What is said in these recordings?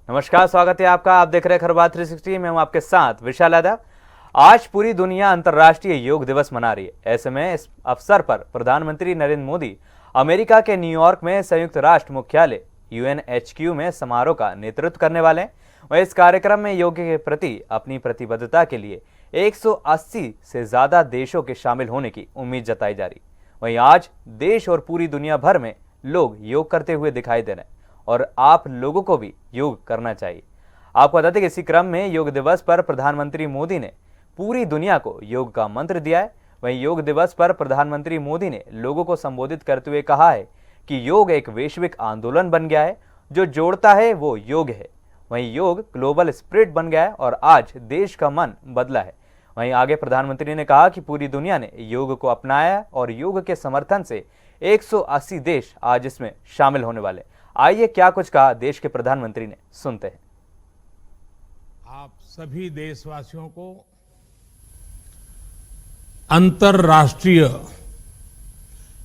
नमस्कार, स्वागत है आपका। आप देख रहे हैं खबर बात 360 में। हम आपके साथ विशाल यादव। आज पूरी दुनिया अंतर्राष्ट्रीय योग दिवस मना रही है। ऐसे में इस अवसर पर प्रधानमंत्री नरेंद्र मोदी अमेरिका के न्यूयॉर्क में संयुक्त राष्ट्र मुख्यालय UNHQ में समारोह का नेतृत्व करने वाले हैं। वह इस कार्यक्रम में योग के प्रति अपनी प्रतिबद्धता के लिए 180 से ज्यादा देशों के शामिल होने की उम्मीद जताई जा रही। वहीं आज देश और पूरी दुनिया भर में लोग योग करते हुए दिखाई दे रहे हैं और आप लोगों को भी योग करना चाहिए। आपको बता दें कि इसी क्रम में योग दिवस पर प्रधानमंत्री मोदी ने पूरी दुनिया को योग का मंत्र दिया है। वहीं योग दिवस पर प्रधानमंत्री मोदी ने लोगों को संबोधित करते हुए कहा है कि योग एक वैश्विक आंदोलन बन गया है, जो जोड़ता है वो योग है। वहीं योग ग्लोबल स्पिरिट बन गया है और आज देश का मन बदला है। वहीं आगे प्रधानमंत्री ने कहा कि पूरी दुनिया ने योग को अपनाया और योग के समर्थन से 180 देश आज इसमें शामिल होने वाले। आइए क्या कुछ कहा देश के प्रधानमंत्री ने, सुनते हैं। आप सभी देशवासियों को अंतर्राष्ट्रीय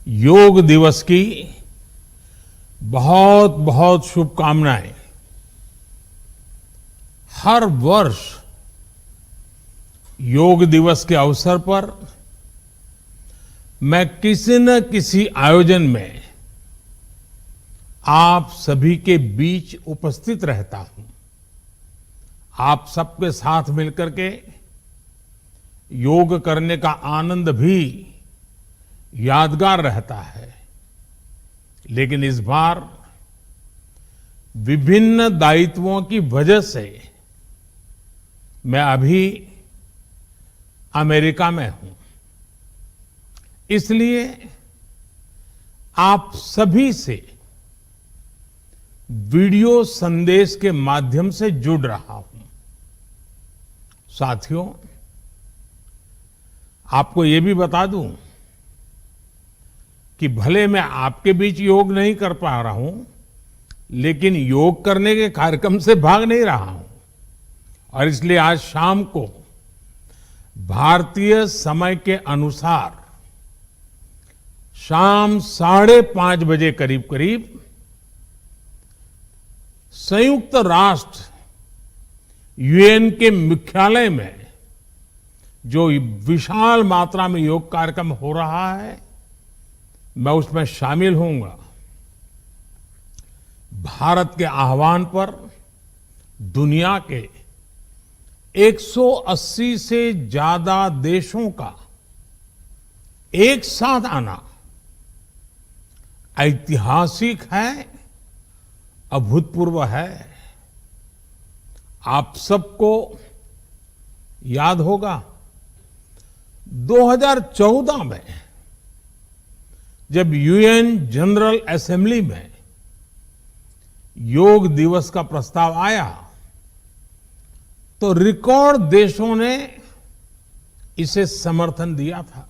योग दिवस की बहुत बहुत शुभकामनाएं। हर वर्ष योग दिवस के अवसर पर मैं किसी न किसी आयोजन में आप सभी के बीच उपस्थित रहता हूं। आप सबके साथ मिलकर के योग करने का आनंद भी यादगार रहता है। लेकिन इस बार विभिन्न दायित्वों की वजह से मैं अभी अमेरिका में हूं। इसलिए आप सभी से वीडियो संदेश के माध्यम से जुड़ रहा हूं। साथियों, आपको यह भी बता दूं कि भले मैं आपके बीच योग नहीं कर पा रहा हूं, लेकिन योग करने के कार्यक्रम से भाग नहीं रहा हूं। और इसलिए आज शाम को भारतीय समय के अनुसार शाम 5:30 बजे करीब करीब संयुक्त राष्ट्र UN के मुख्यालय में जो विशाल मात्रा में योग कार्यक्रम हो रहा है, मैं उसमें शामिल होऊंगा। भारत के आह्वान पर दुनिया के 180 से ज्यादा देशों का एक साथ आना ऐतिहासिक है, अभूतपूर्व है। आप सबको याद होगा 2014 में जब UN जनरल असेंबली में योग दिवस का प्रस्ताव आया तो रिकॉर्ड देशों ने इसे समर्थन दिया था।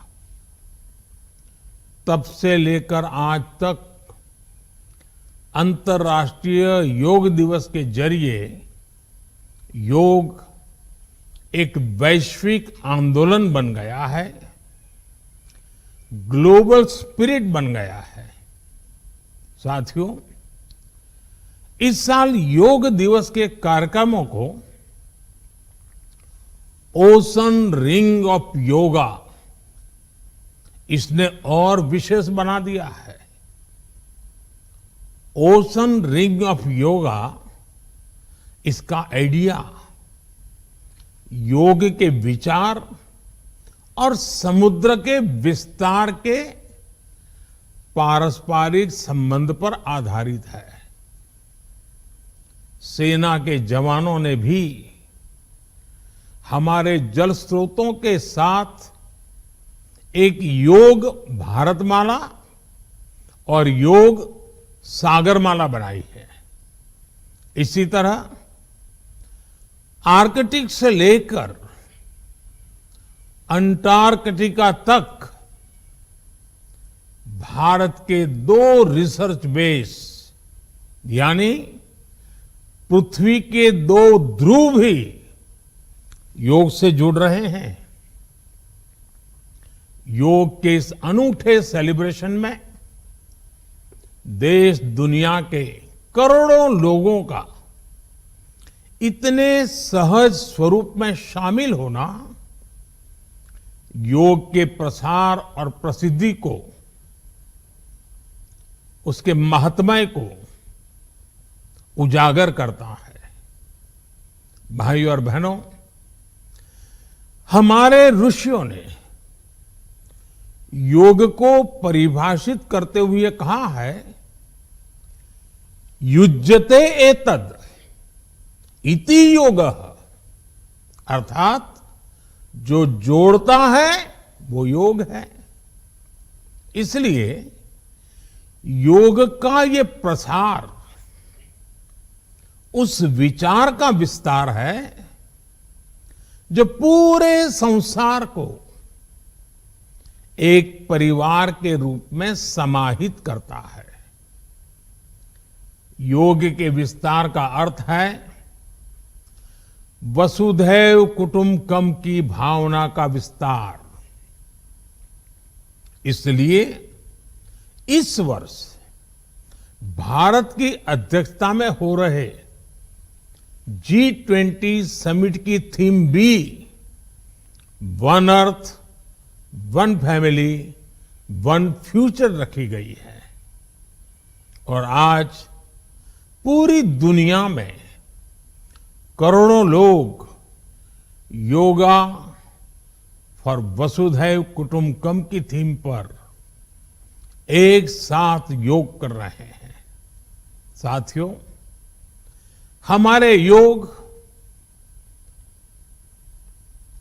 तब से लेकर आज तक अंतर्राष्ट्रीय योग दिवस के जरिए योग एक वैश्विक आंदोलन बन गया है, ग्लोबल स्पिरिट बन गया है। साथियों, इस साल योग दिवस के कार्यक्रमों को ओशन रिंग ऑफ योगा इसने और विशेष बना दिया है। ओशन रिंग ऑफ योगा, इसका आइडिया योग के विचार और समुद्र के विस्तार के पारस्परिक संबंध पर आधारित है। सेना के जवानों ने भी हमारे जल स्रोतों के साथ एक योग भारतमाला और योग सागरमाला बनाई है। इसी तरह आर्कटिक से लेकर अंटार्कटिका तक भारत के 2 रिसर्च बेस यानी पृथ्वी के 2 ध्रुव भी योग से जुड़ रहे हैं। योग के इस अनूठे सेलिब्रेशन में देश दुनिया के करोड़ों लोगों का इतने सहज स्वरूप में शामिल होना योग के प्रसार और प्रसिद्धि को, उसके महात्म्य को उजागर करता है। भाइयों और बहनों, हमारे ऋषियों ने योग को परिभाषित करते हुए कहा है, युज्यते एतद इति योगः, अर्थात जो जोड़ता है वो योग है। इसलिए योग का ये प्रसार उस विचार का विस्तार है जो पूरे संसार को एक परिवार के रूप में समाहित करता है। योग के विस्तार का अर्थ है वसुधैव कुटुंबकम की भावना का विस्तार। इसलिए इस वर्ष भारत की अध्यक्षता में हो रहे G20 समिट की थीम भी one earth, one family, one future रखी गई है। और आज पूरी दुनिया में करोड़ों लोग योगा फॉर वसुधैव कुटुंबकम की थीम पर एक साथ योग कर रहे हैं। साथियों, हमारे योग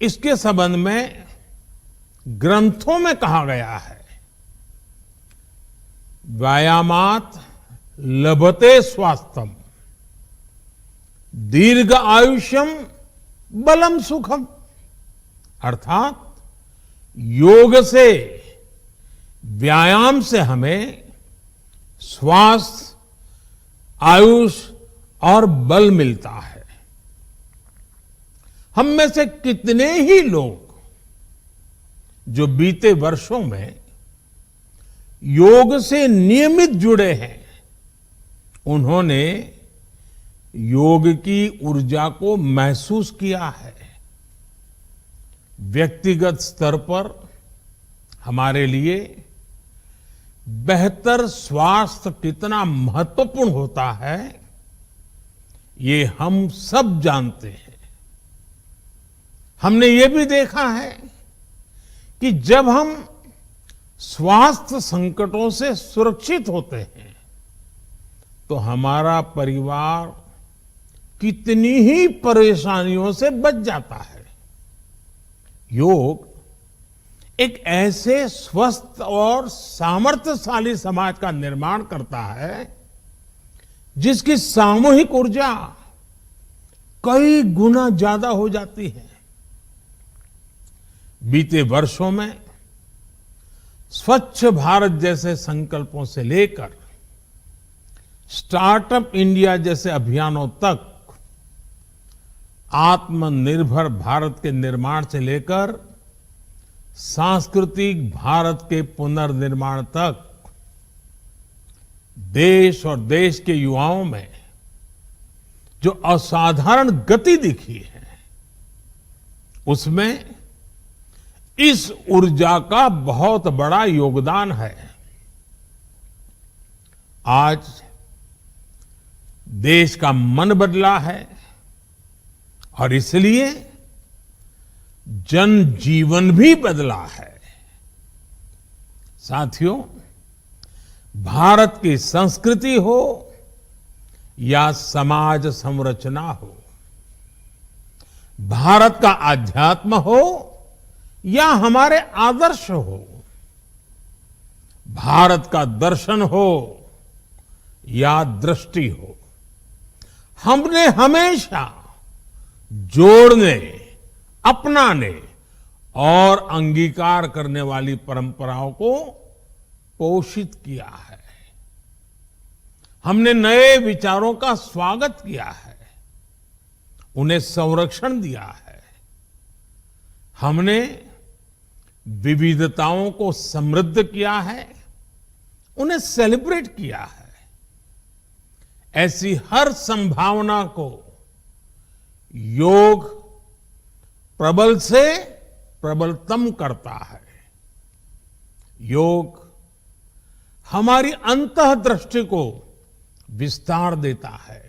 इसके संबंध में ग्रंथों में कहा गया है, व्यायामात लभते स्वास्थ्यम दीर्घ आयुष्यम बलम सुखम, अर्थात योग से, व्यायाम से हमें स्वास्थ्य, आयुष और बल मिलता है। हम में से कितने ही लोग जो बीते वर्षों में योग से नियमित जुड़े हैं, उन्होंने योग की ऊर्जा को महसूस किया है। व्यक्तिगत स्तर पर हमारे लिए बेहतर स्वास्थ्य कितना महत्वपूर्ण होता है, ये हम सब जानते हैं। हमने ये भी देखा है कि जब हम स्वास्थ्य संकटों से सुरक्षित होते हैं तो हमारा परिवार कितनी ही परेशानियों से बच जाता है। योग एक ऐसे स्वस्थ और सामर्थ्यशाली समाज का निर्माण करता है जिसकी सामूहिक ऊर्जा कई गुना ज्यादा हो जाती है। बीते वर्षों में स्वच्छ भारत जैसे संकल्पों से लेकर स्टार्टअप इंडिया जैसे अभियानों तक, आत्मनिर्भर भारत के निर्माण से लेकर सांस्कृतिक भारत के पुनर्निर्माण तक, देश और देश के युवाओं में जो असाधारण गति दिखी है, उसमें इस ऊर्जा का बहुत बड़ा योगदान है। आज देश का मन बदला है और इसलिए जनजीवन भी बदला है। साथियों, भारत की संस्कृति हो या समाज संरचना हो, भारत का आध्यात्म हो या हमारे आदर्श हो, भारत का दर्शन हो या दृष्टि हो, हमने हमेशा जोड़ने, अपनाने और अंगीकार करने वाली परंपराओं को पोषित किया है। हमने नए विचारों का स्वागत किया है, उन्हें संरक्षण दिया है। हमने विविधताओं को समृद्ध किया है, उन्हें सेलिब्रेट किया है। ऐसी हर संभावना को योग प्रबल से प्रबलतम करता है। योग हमारी अंतःदृष्टि को विस्तार देता है।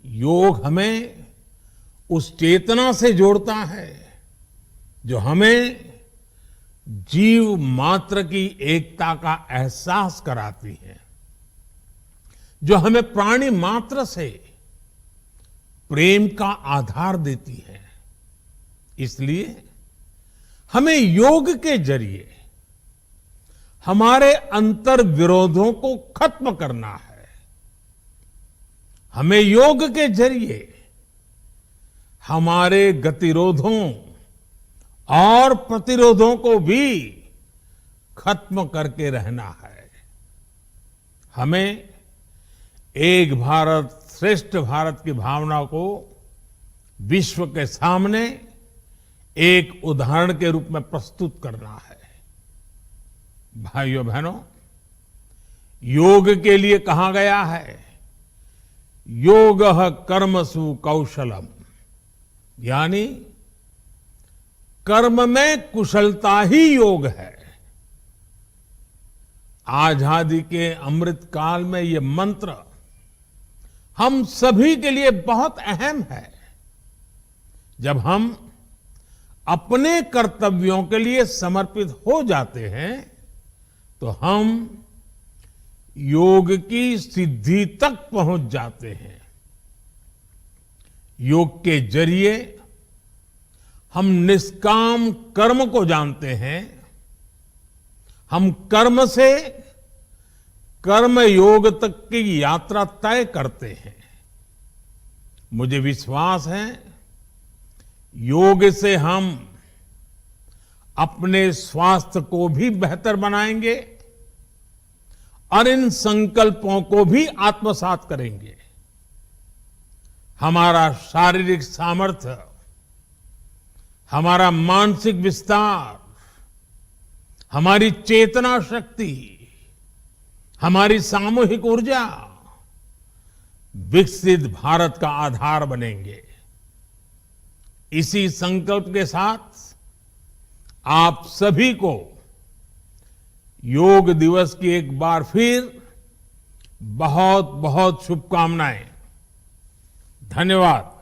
योग हमें उस चेतना से जोड़ता है जो हमें जीव मात्र की एकता का एहसास कराती है, जो हमें प्राणी मात्र से प्रेम का आधार देती है। इसलिए हमें योग के जरिए हमारे अंतर विरोधों को खत्म करना है। हमें योग के जरिए हमारे गतिरोधों और प्रतिरोधों को भी खत्म करके रहना है। हमें एक भारत श्रेष्ठ भारत की भावना को विश्व के सामने एक उदाहरण के रूप में प्रस्तुत करना है। भाइयों बहनों, योग के लिए कहा गया है योगः कर्मसु कौशलम, यानी कर्म में कुशलता ही योग है। आजादी के अमृत काल में ये मंत्र हम सभी के लिए बहुत अहम है। जब हम अपने कर्तव्यों के लिए समर्पित हो जाते हैं तो हम योग की सिद्धि तक पहुंच जाते हैं। योग के जरिए हम निष्काम कर्म को जानते हैं। हम कर्म से कर्म योग तक की यात्रा तय करते हैं। मुझे विश्वास है योग से हम अपने स्वास्थ्य को भी बेहतर बनाएंगे और इन संकल्पों को भी आत्मसात करेंगे। हमारा शारीरिक सामर्थ्य, हमारा मानसिक विस्तार, हमारी चेतना शक्ति, हमारी सामूहिक ऊर्जा विकसित भारत का आधार बनेंगे। इसी संकल्प के साथ आप सभी को योग दिवस की एक बार फिर बहुत बहुत शुभकामनाएं। धन्यवाद।